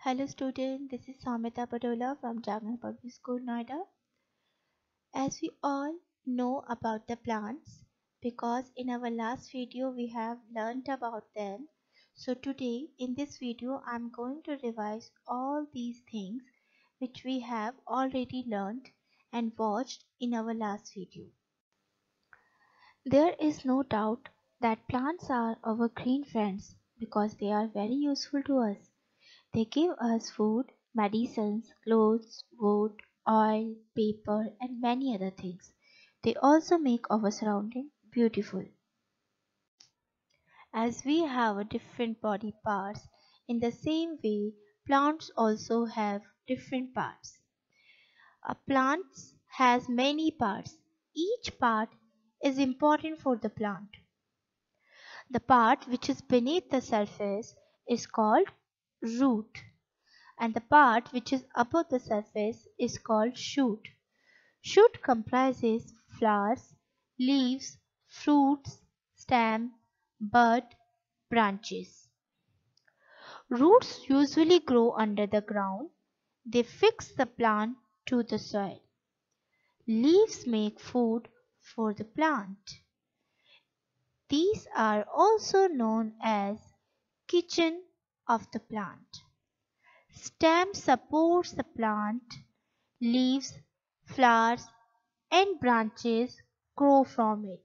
Hello student, this is Samita Padola from Jagran Public School, Noida. As we all know about the plants, because in our last video we have learned about them, so today in this video I am going to revise all these things which we have already learned and watched in our last video. There is no doubt that plants are our green friends because they are very useful to us. They give us food, medicines, clothes, wood, oil, paper, and many other things. They also make our surrounding beautiful. As we have different body parts, in the same way, plants also have different parts. A plant has many parts. Each part is important for the plant. The part which is beneath the surface is called root, and the part which is above the surface is called shoot. Shoot comprises flowers, leaves, fruits, stem, bud, branches. Roots usually grow under the ground. They fix the plant to the soil. Leaves make food for the plant. These are also known as kitchen of the plant. Stem supports the plant. Leaves, flowers, and branches grow from it.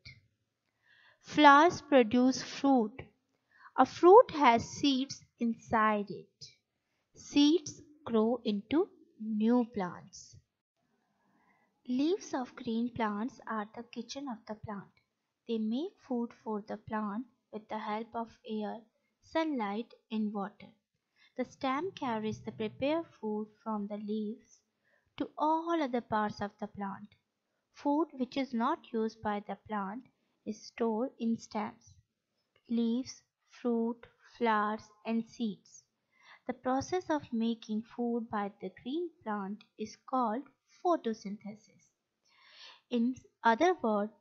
Flowers produce fruit. A fruit has seeds inside it. Seeds grow into new plants. Leaves of green plants are the kitchen of the plant. They make food for the plant with the help of air, sunlight, and water. The stem carries the prepared food from the leaves to all other parts of the plant. Food which is not used by the plant is stored in stems, leaves, fruit, flowers, and seeds. The process of making food by the green plant is called photosynthesis. In other words,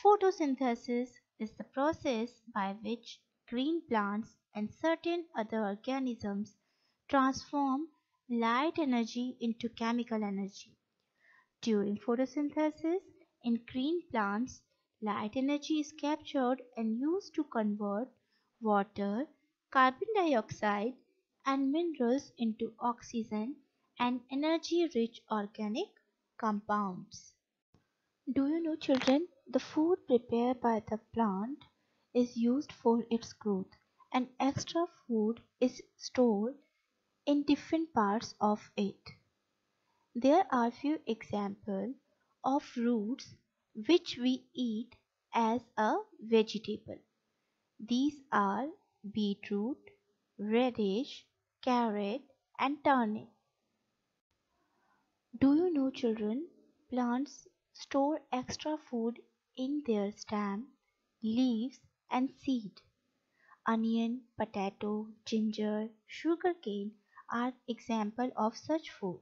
photosynthesis is the process by which green plants and certain other organisms transform light energy into chemical energy. During photosynthesis, in green plants, light energy is captured and used to convert water, carbon dioxide, and minerals into oxygen and energy-rich organic compounds. Do you know, children, the food prepared by the plant is used for its growth, and extra food is stored in different parts of it. There are few examples of roots which we eat as a vegetable. These are beetroot, radish, carrot, and turnip. Do you know, children, plants store extra food in their stem, leaves, and seed. Onion, potato, ginger, sugarcane are examples of such food.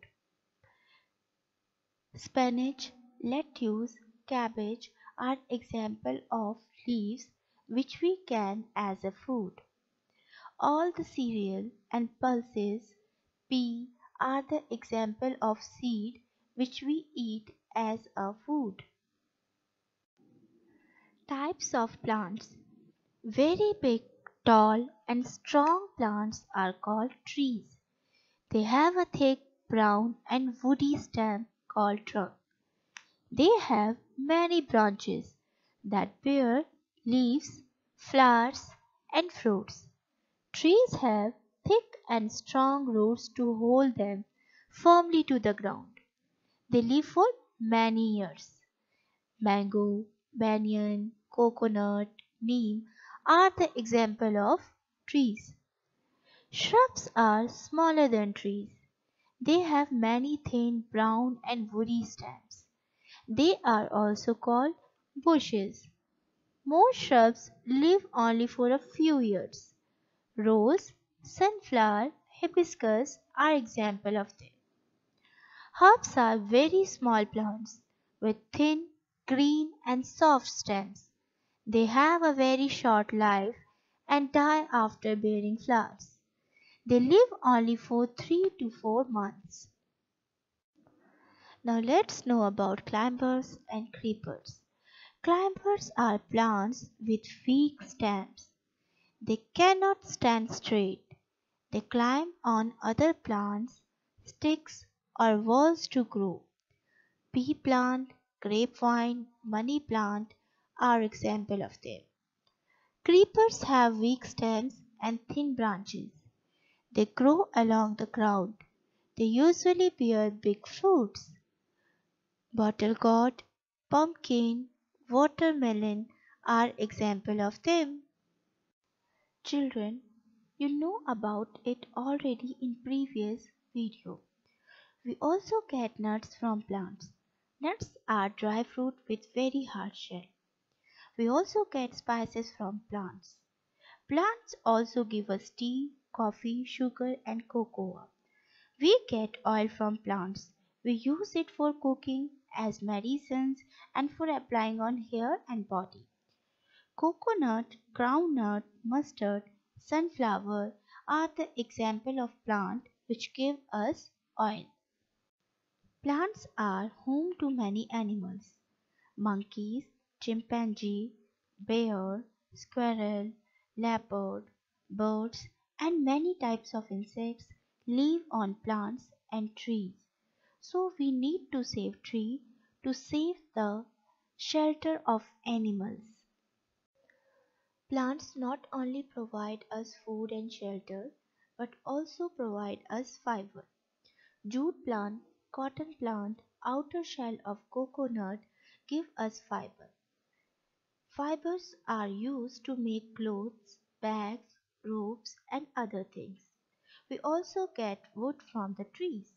Spinach, lettuce, cabbage are examples of leaves which we can as a food. All the cereal and pulses, pea are the example of seed which we eat as a food. Types of plants. Very big, tall and strong plants are called trees. They have a thick, brown and woody stem called trunk. They have many branches that bear leaves, flowers, and fruits. Trees have thick and strong roots to hold them firmly to the ground. They live for many years. Mango, banyan, coconut, neem are the example of trees. Shrubs are smaller than trees. They have many thin brown and woody stems. They are also called bushes. Most shrubs live only for a few years. Rose, sunflower, hibiscus are examples of them. Herbs are very small plants with thin, green and soft stems. They have a very short life and die after bearing flowers. They live only for 3 to 4 months. Now let's know about climbers and creepers. Climbers are plants with weak stems. They cannot stand straight. They climb on other plants, sticks, or walls to grow. Pea plant, grapevine, money plant are examples of them. Creepers have weak stems and thin branches. They grow along the ground. They usually bear big fruits. Bottle gourd, pumpkin, watermelon are examples of them. Children, you know about it already in previous video. We also get nuts from plants. Nuts are dry fruit with very hard shell. We also get spices from plants. Plants also give us tea, coffee, sugar and cocoa. We get oil from plants. We use it for cooking, as medicines and for applying on hair and body. Coconut, groundnut, mustard, sunflower are the example of plant which give us oil. Plants are home to many animals. Monkeys, chimpanzee, bear, squirrel, leopard, birds and many types of insects live on plants and trees. So we need to save tree to save the shelter of animals. Plants not only provide us food and shelter but also provide us fiber. Jute plant, cotton plant, outer shell of coconut give us fiber. Fibers are used to make clothes, bags, ropes and other things. We also get wood from the trees.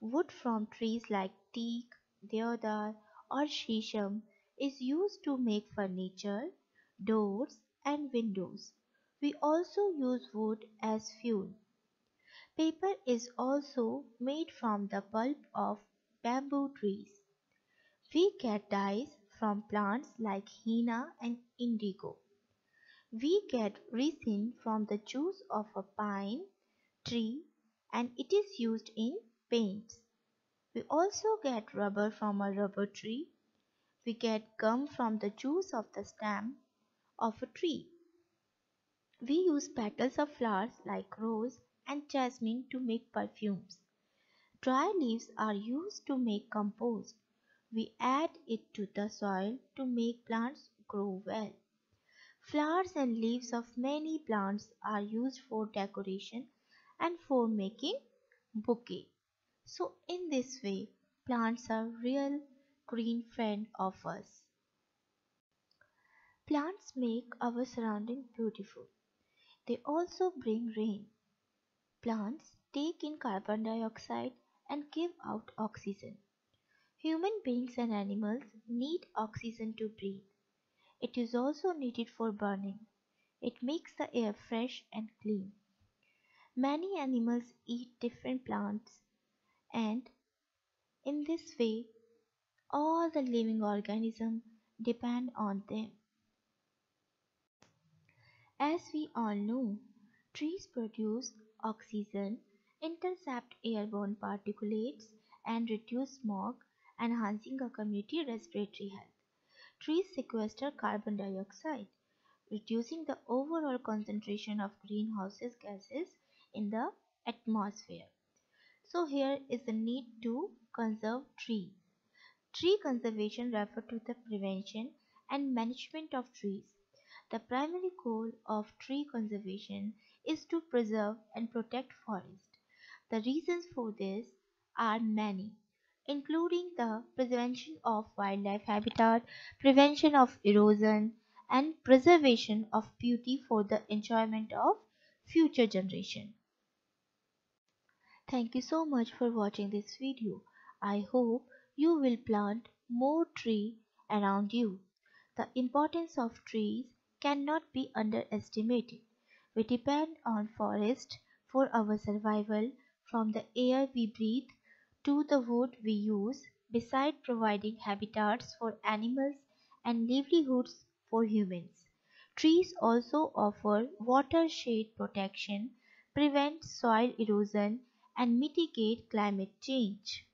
Wood from trees like teak, deodar or shisham is used to make furniture, doors and windows. We also use wood as fuel. Paper is also made from the pulp of bamboo trees. We get dyes from plants like henna and indigo. We get resin from the juice of a pine tree and it is used in paints. We also get rubber from a rubber tree. We get gum from the juice of the stem of a tree. We use petals of flowers like rose and jasmine to make perfumes. Dry leaves are used to make compost. We add it to the soil to make plants grow well. Flowers and leaves of many plants are used for decoration and for making bouquet. So in this way, plants are real green friend of us. Plants make our surrounding beautiful. They also bring rain. Plants take in carbon dioxide and give out oxygen. Human beings and animals need oxygen to breathe. It is also needed for burning. It makes the air fresh and clean. Many animals eat different plants and in this way all the living organisms depend on them. As we all know, trees produce oxygen, intercept airborne particulates, and reduce smog, enhancing a community respiratory health. Trees sequester carbon dioxide, reducing the overall concentration of greenhouse gases in the atmosphere. So here is the need to conserve trees. Tree conservation refers to the prevention and management of trees. The primary goal of tree conservation is to preserve and protect forest. The reasons for this are many, including the prevention of wildlife habitat, prevention of erosion, and preservation of beauty for the enjoyment of future generation. Thank you so much for watching this video. I hope you will plant more tree around you. The importance of trees cannot be underestimated. We depend on forest for our survival, from the air we breathe to the wood we use, beside providing habitats for animals and livelihoods for humans. Trees also offer water shade protection, prevent soil erosion, and mitigate climate change.